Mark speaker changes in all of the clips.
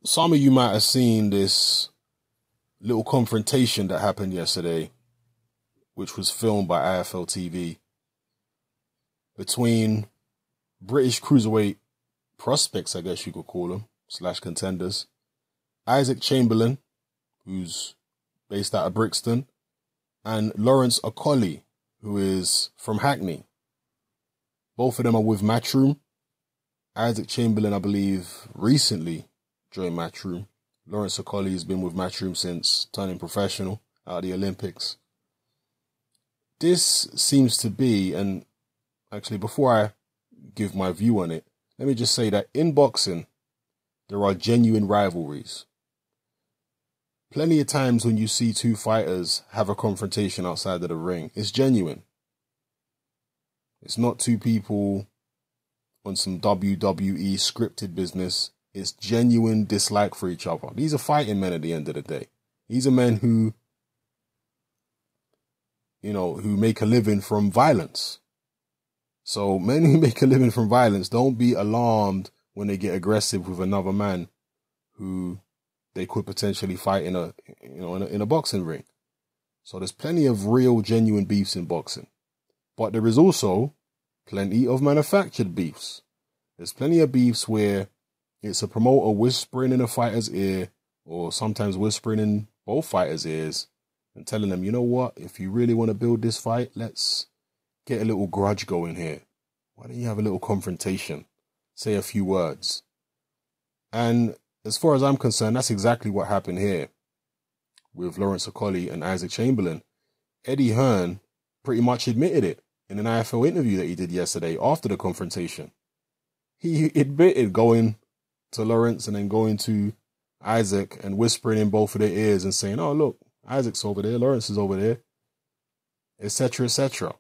Speaker 1: Some of you might have seen this little confrontation that happened yesterday, which was filmed by IFL TV, between British cruiserweight prospects, I guess you could call them, / contenders, Issac Chamberlin, who's based out of Brixton, and Lawrence Okolie, who is from Hackney. Both of them are with Matchroom. Issac Chamberlin, I believe, recently joined Matchroom. Lawrence Okolie has been with Matchroom since turning professional out of the Olympics. This seems to be, and actually before I give my view on it, let me just say that in boxing, there are genuine rivalries. Plenty of times when you see two fighters have a confrontation outside of the ring, it's genuine. It's not two people on some WWE scripted business. It's genuine dislike for each other. These are fighting men at the end of the day. These are men who make a living from violence. So men who make a living from violence, don't be alarmed when they get aggressive with another man who they could potentially fight in a boxing ring. So there's plenty of real, genuine beefs in boxing. But there is also plenty of manufactured beefs. There's plenty of beefs where it's a promoter whispering in a fighter's ear, or sometimes whispering in both fighters' ears, and telling them, you know what, if you really want to build this fight, let's get a little grudge going here. Why don't you have a little confrontation? Say a few words. And as far as I'm concerned, that's exactly what happened here with Lawrence Okolie and Issac Chamberlin. Eddie Hearn pretty much admitted it in an IFL interview that he did yesterday after the confrontation. He admitted going to Lawrence and then going to Issac and whispering in both of their ears and saying, oh, look, Isaac's over there, Lawrence is over there, etc., etc.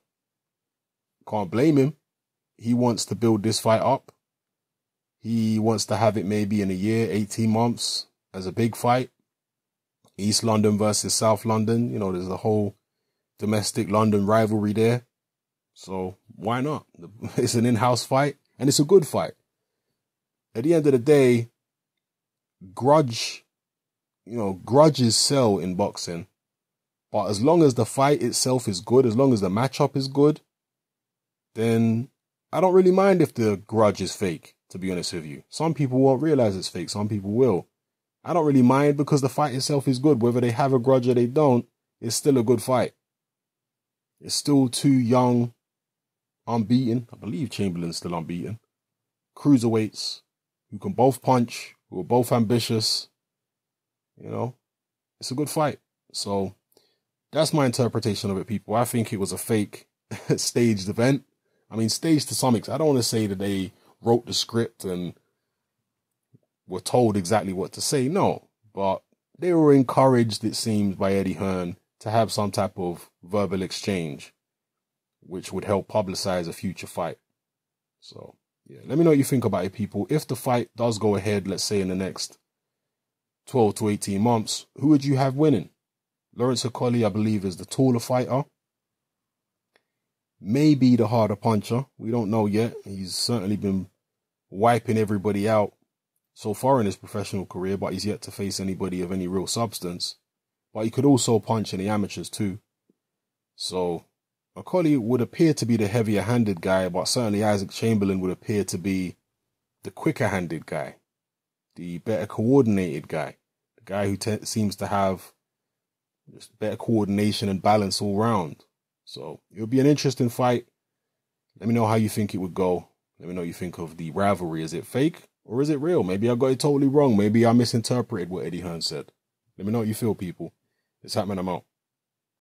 Speaker 1: Can't blame him. He wants to build this fight up. He wants to have it maybe in a year, 18 months as a big fight. East London versus South London. You know, there's a whole domestic London rivalry there. So why not? It's an in-house fight and it's a good fight. At the end of the day, grudges sell in boxing. But as long as the fight itself is good, as long as the matchup is good, then I don't really mind if the grudge is fake, to be honest with you. Some people won't realize it's fake. Some people will. I don't really mind because the fight itself is good. Whether they have a grudge or they don't, it's still a good fight. It's still two young, unbeaten, I believe Chamberlain's still unbeaten, cruiserweights who can both punch, who are both ambitious. You know, it's a good fight. So that's my interpretation of it, people. I think it was a fake staged event. I mean, staged to some extent. I don't want to say that they wrote the script and were told exactly what to say. No, but they were encouraged, it seems, by Eddie Hearn to have some type of verbal exchange, which would help publicize a future fight. So, yeah, let me know what you think about it, people. If the fight does go ahead, let's say in the next 12 to 18 months, who would you have winning? Lawrence Okolie, I believe, is the taller fighter. Maybe the harder puncher. We don't know yet. He's certainly been wiping everybody out so far in his professional career, but he's yet to face anybody of any real substance. But he could also punch in the amateurs too. So Okolie would appear to be the heavier-handed guy, but certainly Issac Chamberlin would appear to be the quicker-handed guy, the better coordinated guy, the guy who seems to have just better coordination and balance all round. So it'll be an interesting fight. Let me know how you think it would go. Let me know what you think of the rivalry. Is it fake or is it real? Maybe I got it totally wrong. Maybe I misinterpreted what Eddie Hearn said. Let me know what you feel, people. It's happening. I'm out.